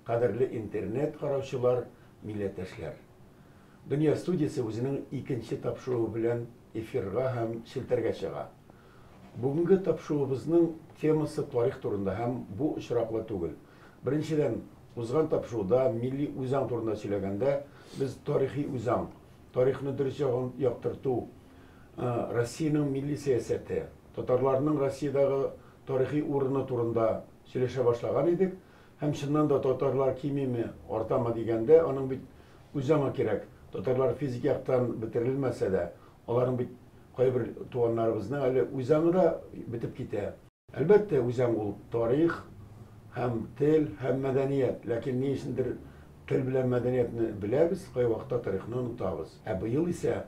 Кадерле интернет караучылар, милләттәшләр. Дөнья студиясе үзенең икенче тапшыруы белән эфирга һәм челтәргә чыга. Бүгенге тапшыруыбызның темасы тарих турында һәм бу очраклы түгел. Беренчедән, узган тапшыруда милли үзаң турында сөйләгәндә, без тарихи үзаң, тарихны дөрес яктырту, Россиянең милли сәясәте, татарларның Россиядагы тарихи урыны турында сөйләшә башлаган идек. Һәм шуннан да татарлар кимиме, артамы дигәндә, аның бит үзаңы кирәк. Татарлар физик яктан бетерелмәсә дә, аларның бит кайбер туганнарыбызның әле үзаңы да битеп китә. Әлбәттә, үзаң ул тарих һәм тел һәм мәдәният, ләкин ни өчендер тел белән мәдәниятне беләбез, кай вакытта тарихны онытабыз. Быел исә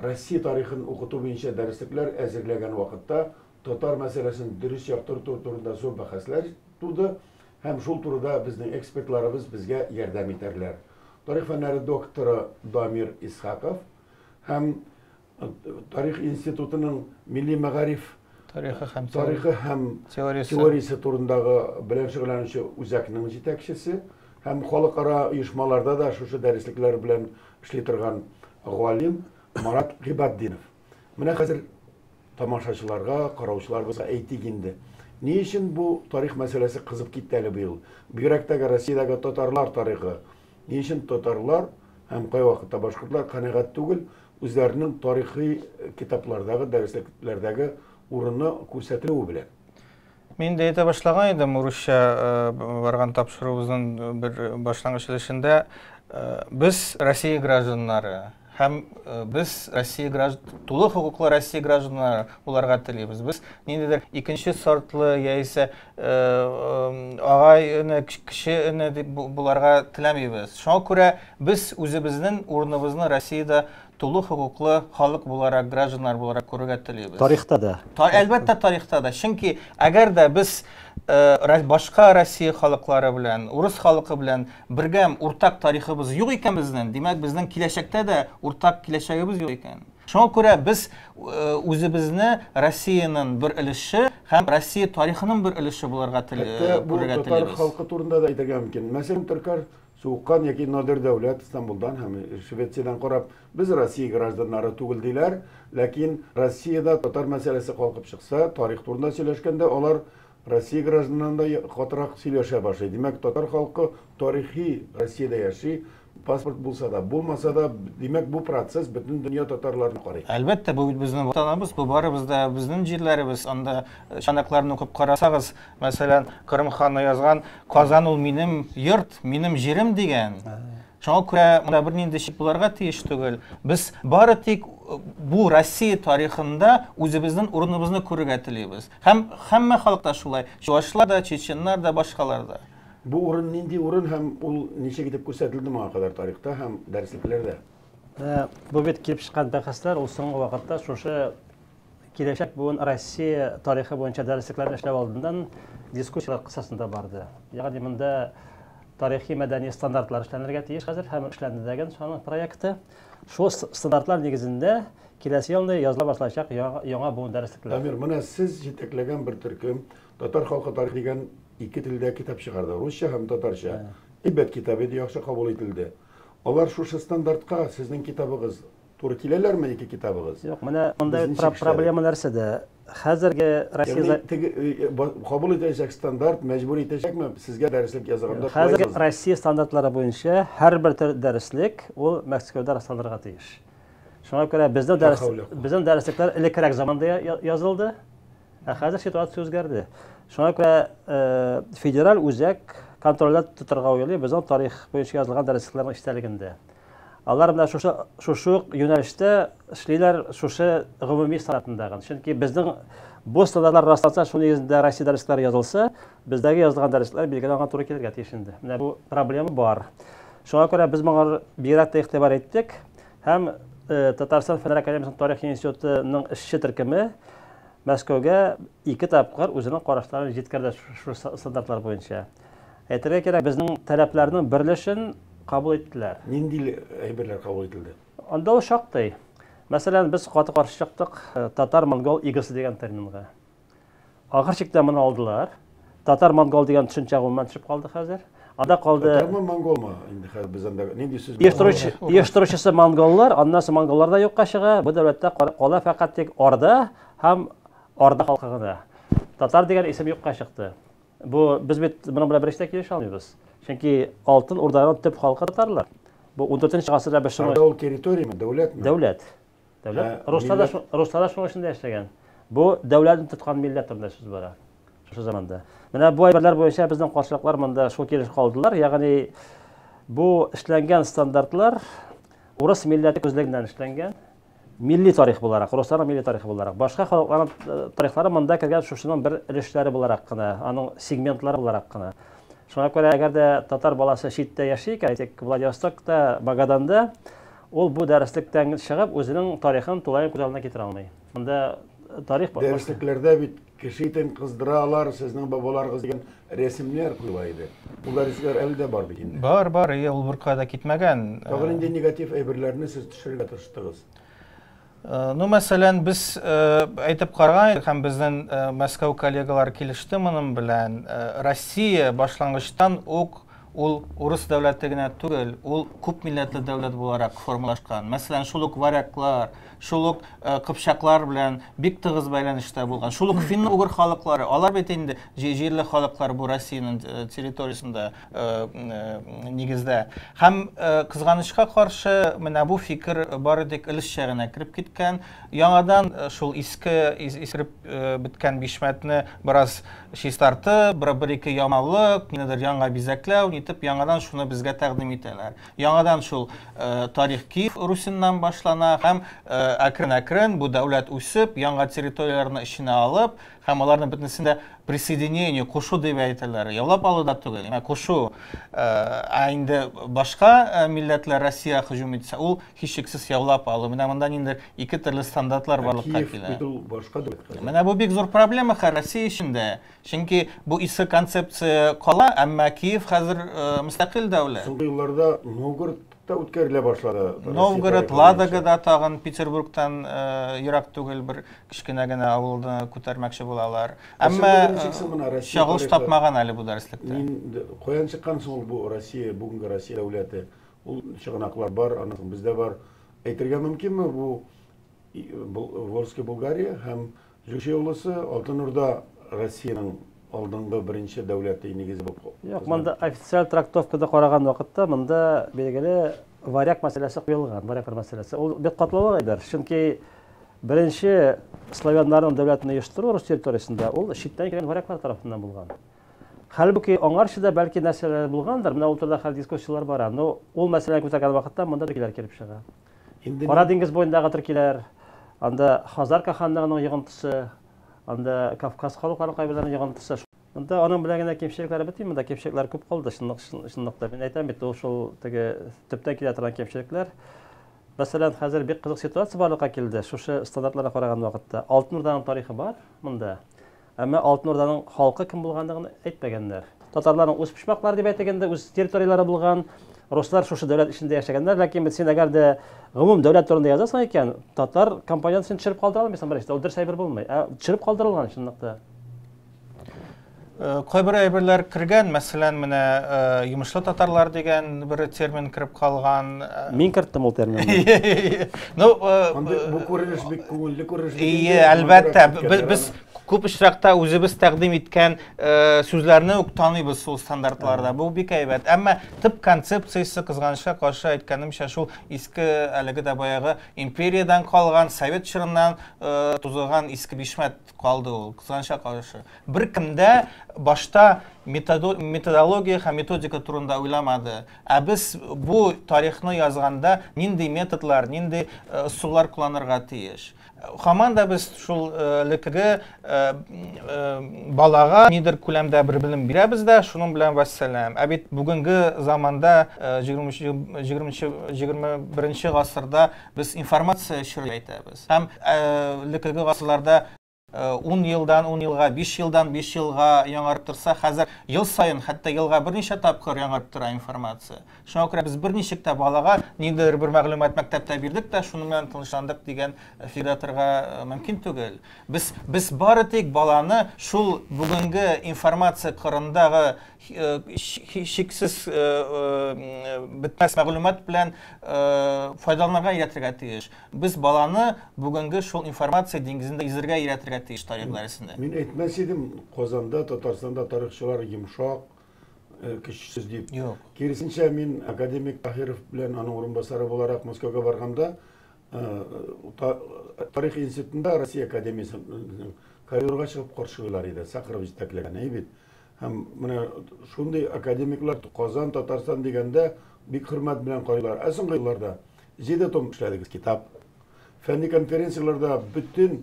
Россия тарихын укыту буенча дәреслекләр әзерләгән вакытта татар мәсьәләсен дөрес яктырту турында зур бәхәсләр туды. Һәм шул турыда безнең экспертларыбыз безгә ярдәм итәрләр. Тарих фәннәре докторы Дамир Исхаков һәм Тарих институтының милли мәгариф тарихы һәм теориясе турындагы белән шөгыльләнүче үзәкнең җитәкчесе һәм халыкара оешмаларда да шушы дәреслекләр белән эшли торган галим Марат Гыйбаддинов. Менә хәзер тамашачыларга, караучыларыбызга әйтик инде. Ни өчен бу тарих мәсьәләсе кызып китте әле быел? Бигрәктәге Россиядагы татарлар тарихы. Ни өчен татарлар һәм кай вакытта башкортлар канәгать түгел үзләренең тарихи китаплардагы, дәреслекләрдәге урынны күрсәтелүе белән? Мин дә әйтә башлаган идем, урысча барган тапшыруыбызның бер башлангыч өлешендә, без Россия гражданнары һәм без тулы хокуклы Россия гражданнары уларга телибез. Без ниндидер икенче сортлы яисә агай өне, кеше өне дип буларга теләмибез. Шуңа күрә без үзебезнең урыныбызны Россиядә тулы хокуклы халык буларак, гражданнар буларак күрергә телибез. Тарихта да. Әлбәттә тарихта да. Чөнки әгәр дә без башка Россия халыклары белән, урыс халкы белән бергә уртак тарихыбыз юк икән безнең, димәк безнең киләчәктә дә уртак киләчәгебез юк икән. Шуңа күрә без үзебезне Россиянең бер өлеше һәм Россия тарихының бер өлеше буларга телибез. Бу татар халкы турында да әйтергә мөмкин. Мәсәлән, Төркар Сууккан яки Надир Дәүләт Истанбулдан һәм Швециядән карап, без Россия гражданнары түгел диләр, ләкин Россиядә татар мәсьәләсе калкып чыкса, тарих турында сөйләшкәндә алар Россия гражданларында катырак сөйләшә башлый. Димәк, татар халкы тарихи Россиядә яши, паспорт булса да, булмаса да, димәк, бу процесс бөтен дөнья татарларын карый. Әлбәттә, бу безнең ватаныбыз, бу барыбыз да безнең җирләребез. Анда чанакларны укып карасагыз, мәсәлән, Кырым ханы язган "Казан ул минем йорт, минем җирем" дигән. Шуңа күрә монда бернинди шик буларга тиеш түгел. Без бары тик бу Россия тарихында үзебезнең урыныбызны күрергә телибез. Һәм һәммә халыкта шулай. Чуашлар да, чеченнар да, башкалар да. Бу урын нинди урын һәм ул ничек итеп күрсәтелде моңа кадәр тарихта һәм дәреслекләрдә? Бу бит килеп чыккан бәхәсләр ул соңгы вакытта шушы киләчәк буын Россия тарихы буенча дәреслекләрне эшләп алдыннан дискуссиялар кысасында барды. Ягъни монда тарихи мәдәни стандартлар эшләнергә тиеш хәзер һәм эшләнелгән шуның проекты. Шул стандартлар нигезендә киләсе елда языла башлачак яңа буын дәреслекләр. Дамир, менә сез җитәкләгән бер төркем татар халкы тарихы дигән ике телдә китап чыгарды, русча һәм татарча. Әйбәт китап иде, яхшы кабул ителде. Алар шушы стандартка сезнең китабыгыз туры киләләрме, ике китабыгыз? Юк, менә монда проблема нәрсәдә? Хәзерге Россия кабул итәчәк стандарт мәҗбүр итәчәкме сезгә дәреслек язганда? Хәзерге Россия стандартлары буенча һәрбер дәреслек ул Мәскәүдә расланырга тиеш. Шуңа күрә безнең дәреслекләр элеккәрәк заманда язылды, ә хәзер ситуация үзгәрде. Шуңа күрә федераль үзәк контрольдә тотарга уйлый безнең тарих буенча язылган дәреслекләрнең истәлегендә. Алар менә шушы юнәлештә эшлиләр шушы гомуми стандарттагы. Чөнки безнең бу стандартлар расланса, шуның нигезендә Россия дәресләре язылса, бездәге язылган дәресләр билгеләнгән туры килергә тиеш инде. Менә бу проблема бар. Шуңа күрә без моңа бигрәк тә игътибар иттек һәм Татарстан Фәннәр академиясының тарих институтының эшче төркеме Мәскәүгә 2 тапкыр үзенең карашларын җиткерде шу стандартлар буенча. Әйтергә кирәк, безнең таләпләрнең берлешен кабул иттеләр. Нинди әйберләр кабул ителде? Анда ул шактый. Мәсәлән, без каты каршы чыктык татар-монгол игысы дигән терминга. Ахыр чиктә моны алдылар. Татар-монгол дигән төшенчә гомумән төшеп калды хәзер. Анда калды. Татармы, монголмы? Инде хәзер без анда нинди сүз? Оештыручысы монголлар, аннан соң монголлар да юкка чыга. Бу дәүләттә кала фақат тик Орда һәм Орда халкы гына. Татар дигән исем юкка чыкты. Бу без бит моның белән бериште килеш алмыйбыз. Чөнки Алтын Урданың төп халкы татарлар. Бу 14-нче гасырда без шуны Ул территорияме, дәүләтме? Дәүләт. Руслар шуның эчендә яшәгән. Бу дәүләтне тоткан милләт турында сүз бара. Шушы заманда. Менә бу әйберләр буенча безнең каршылыклар монда шул килеш калдылар. Ягъни бу эшләнгән стандартлар урыс милләте күзлегеннән эшләнгән. Milli tarix буларак, Русларның milli тарихы буларак. Башка халыкларның тарихлары монда кергән шушының бер өлешләре буларак кына, аның сегментлары буларак кына. Шуңа күрә әгәр дә татар баласы читтә яши икән, тик Владивостокта, Магаданда, ул бу дәреслектән чыгып үзенең тарихын тулай күз алдына китерә алмый. Монда тарих бар. Дәреслекләрдә бит кеше итен кыздыралар, сезнең бабаларыгыз дигән рәсемнәр куела иде. Бу дәресләр әле дә бар бит инде. Бар, ул бер кайда китмәгән. Тагын инде негатив әйберләрне сез төшерергә тырыштыгыз. Ну, мәсәлән, без әйтеп караган һәм безнең Мәскәү коллегалар килеште моның белән. Россия башлангычтан ук ул урыс дәүләте генә түгел, ул күп милләтле дәүләт буларак формалашкан. Мәсәлән, шул ук варяглар, шул ук кыпчаклар белән бик тыгыз бәйләнештә булган. Шул ук финно-угыр халыклары, алар бит инде җирле халыклар бу Россиянең территориясендә нигездә. Һәм кызганычка каршы менә бу фикер бары тик өлешчә кирип киткән. Яңадан шул искереп биткән бишмәтне бераз чистарты, бер-ике ямаулык, ниндидер яңа бизәкләү итеп яңадан шуны безгә тәкъдим итәләр. Яңадан шул тарих Киев Русиннан башлана һәм әкрен-әкрен бу дәүләт үсеп, яңа территорияларны эченә алып, һәм аларның бөтенесендә присоединение, кушу дип әйтәләр. Яулап алу да түгел, кушу. Инде башка милләтләр Россия һөҗүм итсә, ул һичшиксез яулап алу. Менә монда ниндидер ике төрле стандартлар барлыкка килә. Менә бу бик зур проблема Россия эчендә. Чөнки бу исә концепция кала, әмма Киев хәзер мустақил дәүләт. Соңгы елларда Новгородта үткәрелә башлады. Новгород, Ладогада тагын Петербургтан ерак түгел бер кичкенә генә авылны күтәрмәкче булалар. Әмма шагылыш тапмаган әле бу дәреслектә. Каян чыккан соң бу Россия, бүгенге Россия дәүләте? Ул чыганаклар бар, аның бездә бар. Әйтергә мөмкинме бу Волжская Болгария һәм Жүкше улысы Алтын Урда Россиянең алдынгы беренче дәүләте нигезе булып. Юк, монда официаль трактовкада караган вакытта монда белгеле варяг мәсьәләсе куелган, варяг мәсьәләсе. Ул бик катлаулы әйбер. Чөнки беренче славяннарның дәүләтен оештыру Рус территориясендә ул читтән килгән варяглар тарафыннан булган. Хәлбуки аңарчыда бәлки нәрсәләр булгандыр, менә ул турыда хәл дискуссиялар бара. Но ул мәсьәләне күтәргән вакытта монда төркиләр килеп чыга. Кара диңгез буендагы төркиләр, анда Хазарка ханлыгының йогынтысы, анда Кавказ халыкларының кайберләренең йогынтысы. Монда аның белән генә кемчелекләре бетми, монда кемчелекләр күп калды. Чынлыкта мин әйтәм бит, ул шул теге төптән килә торган кемчелекләр. Мәсәлән, хәзер бик кызык ситуация барлыкка килде. Шушы стандартларга караган вакытта Алтын Урданың тарихы бар монда. Әмма Алтын Урданың халкы кем булганлыгын әйтмәгәннәр. Татарларның үз пишмаклар дип әйтгәндә үз территориялары булган, руслар шушы дәүләт ичендә яшәгәннәр, ләкин син әгәр дә гомум дәүләт турында язасың икән, татар компонентын төшереп калдыра алмыйсың бер. Ул дөрес әйбер булмый. Төшереп калдырылган чынлыкта. Кайбер әйберләр кергән, мәсәлән, менә йомышлы татарлар дигән бер термин кирип калган. Мин керттем ул терминны. Ну, бу күренеш бик күңелле күренеш. Әлбәттә, без күп очракта үзебез тәкъдим иткән сүзләрне үк таныйбыз ул стандартларда. Бу бик әйбәт. Әмма төп концепциясе кызганычка каршы әйткәнемчә шул иске әлеге дә баягы империядан калган, совет чорыннан тузылган иске бишмәт калды ул. Кызганычка каршы. Бер кемдә башта методология һәм методика турында уйламады. Ә без бу тарихны язганда нинди методлар, нинди ысуллар кулланырга тиеш. Һаман да без шул лекеге балага нидер күләмдә бер белем бирәбез дә, шуның белән вәссәлам. Ә бит бүгенге заманда 21 гасырда без информация чоры әйтәбез. Һәм лекеге гасырларда 10 елдан 10 елга, 5 елдан 5 елга яңарып торса, хәзер ел сайын, хәтта елга берничә тапкыр яңарып тора информация. Шуңа күрә без берничә тә балага ниндидер бер мәгълүмат мәктәптә бирдек тә, шуның белән тынычландык дигән фикердә мөмкин түгел. Без бары тик баланы шул бүгенге информация кырындагы шексіз бітмәс мәгълүмат белән файдаланырга өйрәтергә тиеш. Без баланы бүгенге шул информация диңгезендә изергә өйрәтергә тиеш тарих дәресендә. Мин әйтмәс идем, Казанда, Татарстанда тарихчылар йомшак, көчсез дип. Киресенчә, мин академик Таһиров белән аның урынбасары буларак Москвага барганда, тарих институтында Россия академиясының коридорга чыгып каршылар иде, Сахаров җитәкләгән әйбит. Һәм менә шундый академиклар Казан, Татарстан дигәндә бик хөрмәт белән карыйлар. Ә соңгы елларда 7 том эшләдегез китап. Фәнни конференцияларда бүтән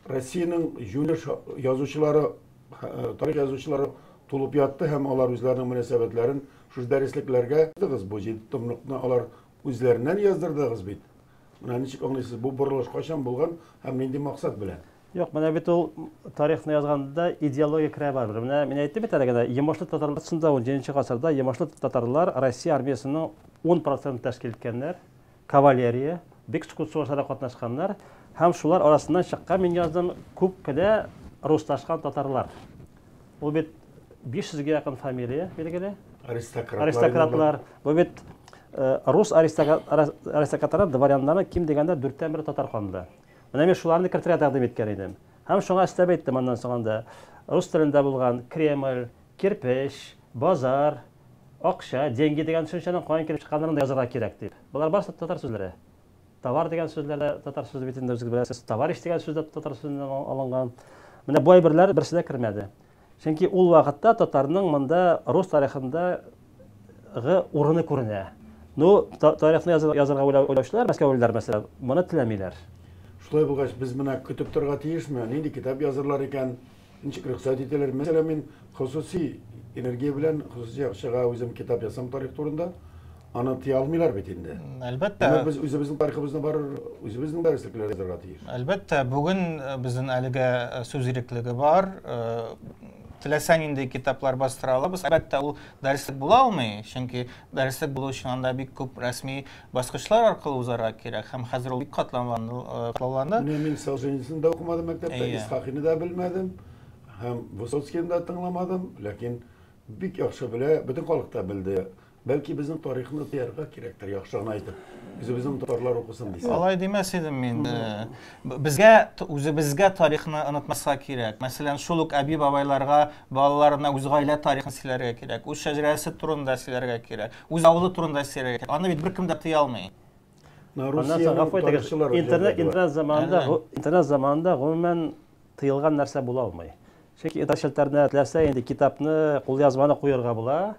Россиянең юнер язучылары, тарих язучылары тулып ятты һәм алар үзләренең мөнәсәбәтләрен шу дәреслекләргә дигез. Бу 7 томлыкны алар үзләреннән яздырдыгыз бит. Менә ничек аңлыйсыз, бу борылыш кайчан булган һәм нинди максат белән? Юк, менә бит ул тарихны язганда идеология керә бар. Менә мин әйттем бит әлегә, Ямашлы татарлар сында 17 гасырда Ямашлы татарлар Россия армиясының 10% тәшкил иткәннәр, кавалерия, бик күп сугышларда катнашканнар һәм шулар арасыннан чыккан мин яздым күп кенә руслашкан татарлар. Ул бит 500-гә якын фамилия, билгеле. Аристократлар. Бу бит рус аристократлары, дворяннары ким дигәндә 4-тән 1 татар канды. Менә мин шуларны кертергә тәкъдим иткән идем. Һәм шуңа өстәп әйттем аннан соңында. Рус телендә булган Кремль, кирпеч, базар, акча, деньги дигән төшенчәнең каян килеп чыкканларын да язарга кирәк дип. Булар барысы татар сүзләре. Товар дигән сүзләрдә татар сүзе битендә үзегез беләсез. Товарищ дигән сүз дә татар сүзеннән алынган. Менә бу әйберләр берсе дә кермәде. Чөнки ул вакытта татарның монда рус тарихында урыны күренә. Ну, тарихны язарга уйлаучылар, мәскәүлеләр мәсәлән, моны теләмиләр. Шулай булгач, без менә көтеп торырга тиешме? Нинди китап язырлар икән? Ничек рөхсәт итәләр? Мәсәлән, мин хусуси энергия белән хусуси акчага үзем китап язсам тарих турында, аны тыя алмыйлар бит инде. Әлбәттә. Без үзебезнең тарихыбызны бар, үзебезнең дәреслекләрдә язарга тиеш. Әлбәттә, бүген безнең әлегә сүз иреклеге бар. Теләсәң инде китаплар бастыра алабыз. Әлбәттә, ул дәреслек була алмый, чөнки дәреслек булу өчен анда бик күп рәсми баскычлар аркылы узарга кирәк. Һәм хәзер ул бик катлауланды. Мин Солженицын да укымадым мәктәптә, Исхакыйны да белмәдем, һәм Высоцкийны да тыңламадым, ләкин бик яхшы белә, бөтен халык та белде. Бәлки безнең тарихны тиярга кирәктер, яхшыгын айтып. Үзебезнең татарлар укысын дисә. Алай димәс идем мин. Үзебезгә тарихны онытмаска кирәк. Мәсәлән, шул ук әби бабайларга балаларына үз гаилә тарихын сөйләргә кирәк, үз шәҗәрәсе турында сөйләргә кирәк, үз авылы турында сөйләргә кирәк. Аны бит беркем дә тыя алмый. Интернет заманында гомумән тыелган нәрсә була алмый. Чөнки интернет теләсә инде китапны, кулъязманы куярга була.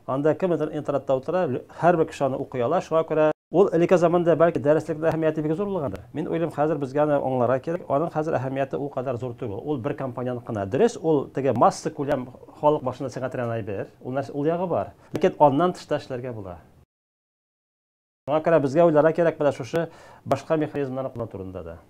Анда кем интернетта утыра, һәрбер кеше аны укый ала. Шуңа күрә ул элекке заманда бәлки дәреслекдә әһәмияте бик зур булгандыр. Мин уйлыйм, хәзер безгә аны аңларга кирәк. Аның хәзер әһәмияте ул кадәр зур түгел. Ул бер компанияның гына. Дөрес, ул теге масса күләм халык башына сәгатьрән әйбер. Ул нәрсә ул ягы бар. Ләкин аннан тышта эшләргә була. Шуңа күрә безгә уйларга кирәк менә шушы башка механизмнарны куллану турында да.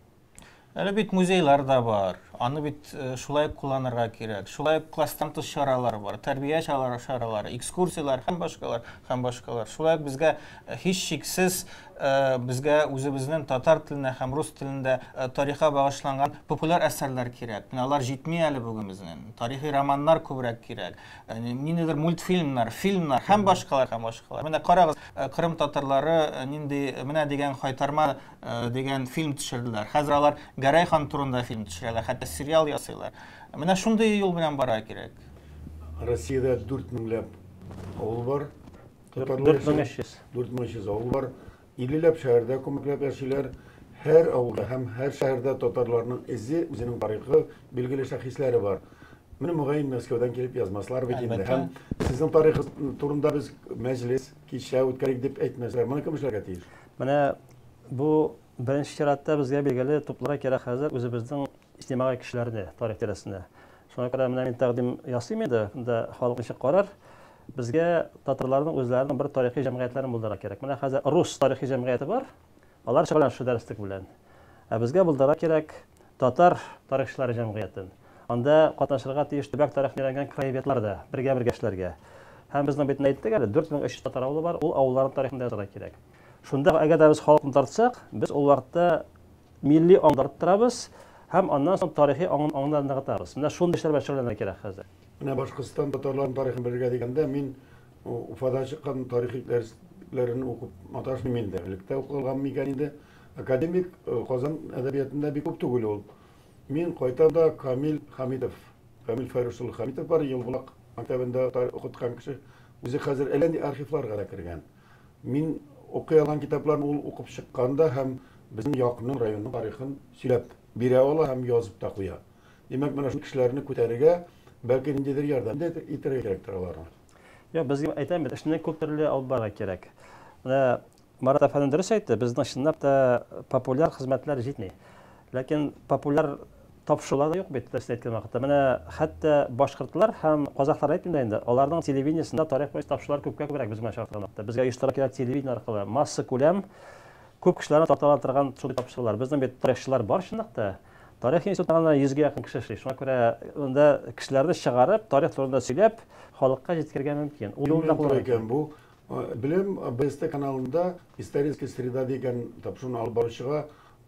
Әле бит музейлар да бар. Аны бит шулай кулланырга кирәк. Шулай класстан тыш чаралар бар, тәрбия чаралары, экскурсиялар һәм башкалар. Шулай безгә һич шиксез безгә үзебезнең татар теленә һәм рус телендә тарихка багышланган популяр әсәрләр кирәк. Алар җитми әле бүген безнең. Тарихи романнар күбрәк кирәк. Ниндидер мультфильмнар, фильмнар һәм башкалар. Менә карагыз, Кырым татарлары нинди менә дигән кайтарма дигән фильм төшерделәр. Хәзер алар Гәрәй хан турында фильм төшерәләр, хәтта сериал ясыйлар. Менә шундый юл белән бара кирәк. Россиядә 4000 авыл бар. 4500 авыл бар. 50 шәһәрдә күмәкләп яшиләр. Һәр авылда һәм һәр шәһәрдә татарларның изе, үзенең тарихы, билгеле шәхесләре бар. Менә мөгаен Мәскәүдән килеп язмаслар бит инде. Һәм сезнең тарихы турында без мәҗлес кичә үткәрик дип әйтмәсләр. Моны кем эшләргә тиеш? Менә бу беренче чиратта безгә билгеле тупларга кирәк хәзер үзебезнең иҗтимагый кешеләрне тарих тирәсендә. Шуңа күрә менә мин тәкъдим ясыйм инде, монда халык ничек карар. Безгә татарларның үзләренең бер тарихи җәмгыятьләрен булдырырга кирәк. Менә хәзер рус тарихи җәмгыяте бар. Алар шөгыльләнә шу дәреслек белән. Ә безгә булдырырга кирәк татар тарихчылары җәмгыятен. Анда катнашырга тиеш төбәк тарихын өйрәнгән краеведлар да бергә эшләргә. Һәм безнең бит әйттек әле 4300 татар авылы бар. Ул авылларның тарихын да язарга кирәк. Шунда әгәр дә без халыкны тартсак, без ул вакытта милли аңлар торабыз һәм аннан соң тарихи аңларны ныгытабыз. Менә шундый эшләр белән шөгыльләнергә кирәк хәзер. Менә Башкортстан татарларының тарихын белергә дигәндә, мин Уфада чыккан тарихи дәресләрен укып маташмыйм инде. Электә укылган микән инде. Академик Казан әдәбиятында бик күп түгел ул. Мин кайтарда Камил Файрушул Хамитов бар, Елбулак мәктәбендә укыткан кеше. Үзе хәзер әллә архивларга да кергән. Мин укый алган китапларны ул укып чыкканда һәм безнең якынның районның тарихын сөйләп бирә ала һәм язып та куя. Димәк, менә шул кешеләрне күтәрергә бәлки ниндидер ярдәм итәргә кирәктер аларга. Безгә әйтәм бит, эшне күп төрле алып барырга кирәк. Менә Марат әфәнде дөрес әйтте, безнең чынлап та популяр хезмәтләр җитми. Ләкин популяр тапшырулар да юк бит, әйткән вакытта. Менә хәтта башкортлар һәм казаклар әйтмим инде, аларның телевидениесында тарих буенча тапшырулар күпкә безгә шартланакта. Безгә оештыра кирәк телевидение аркылы, масса күләм күп кешеләрне тартыла торган шул тапшырулар. Безнең бит тарихчылар бар шундый. Тарих институтында 100-гә якын кеше эшли. Шуңа күрә анда кешеләрне чыгарып, тарих турында сөйләп, халыкка җиткергән мөмкин. Ул юлда булган бу. Белем, БСТ каналында историческая среда дигән тапшыруны алып баручыга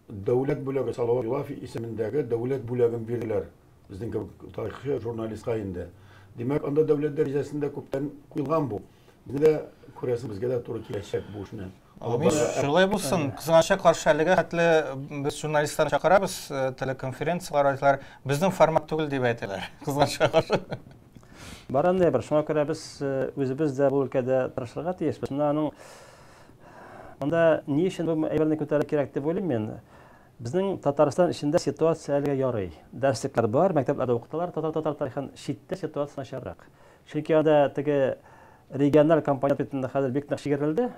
дәүләт бүләге, Салават Юлаев исемендәге дәүләт бүләген бирделәр. Безнең тарихчы журналистка инде. Димәк, анда дәүләт дәрәҗәсендә күптән куелган бу. Бездә күрәсез, безгә дә туры киләчәк бу эшне. Шулай булсын, кызганча каршы әлегә хәтле без журналистларны чакырабыз, телеконференциялар, безнең формат түгел дип әйтәләр. Кызганча каршы. Бар анда бер, шуңа күрә без үзебез дә бу өлкәдә тырышларга тиешбез. Аның анда ни өчен бу әйберне күтәрергә кирәк дип уйлыйм мин. Безнең Татарстан эчендә ситуация әлегә ярый. Дәrsлекләр бар, мәктәпләрдә укыталар, татар тарихын, читтә ситуация начаррак. Чөнки анда теге региональ компонент битендә хәзер бик нык шигерелде.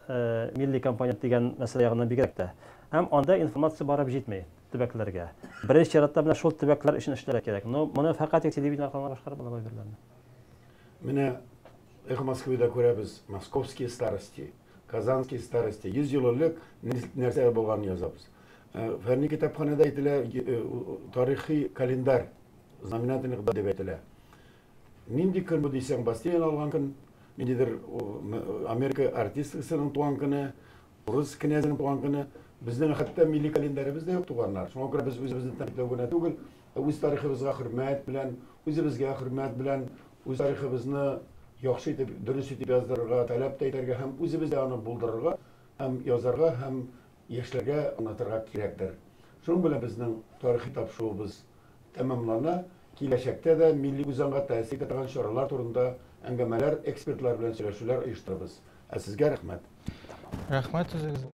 Милли компонент дигән мәсьәлә ягыннан бигрәк тә. Һәм анда информация барып җитмәй төбәкләргә. Беренче чиратта менә шул төбәкләр өчен эшләргә кирәк. Но моны фақат телевидение аркылы башкарып була бирәләр. Менә Эхо Москвада күрәбез, московские старости, казанские старости, 100 ел элек нәрсә булган язабыз. Фәнни китапханәдә әйтелә, тарихи календарь, знаменательный дип әйтелә. Нинди көн бу дисәң, Бастилия алган көн, ниндидер Америка артисткасының туган көне, рус князының туган көне, безнең хәтта милли календаребез дә юк туганнар. Шуңа күрә без үзебезне тәмамлау түгел, үз тарихыбызга хөрмәт белән, үзебезгә хөрмәт белән, үз тарихыбызны яхшы итеп, дөрес итеп яздырырга, таләп итәргә һәм үзебездә аны булдырырга, һәм язарга һәм яшьләргә аңлатырга кирәктер. Шуның белән безнең тарихи тапшыруыбыз тәмамлана. Киләчәктә дә милли үзаңга тәэсир итәр чаралар турында әңгәмәләр, экспертлар белән сөйләшүләр оештырабыз. Сезгә рәхмәт. Рәхмәт үзегезгә.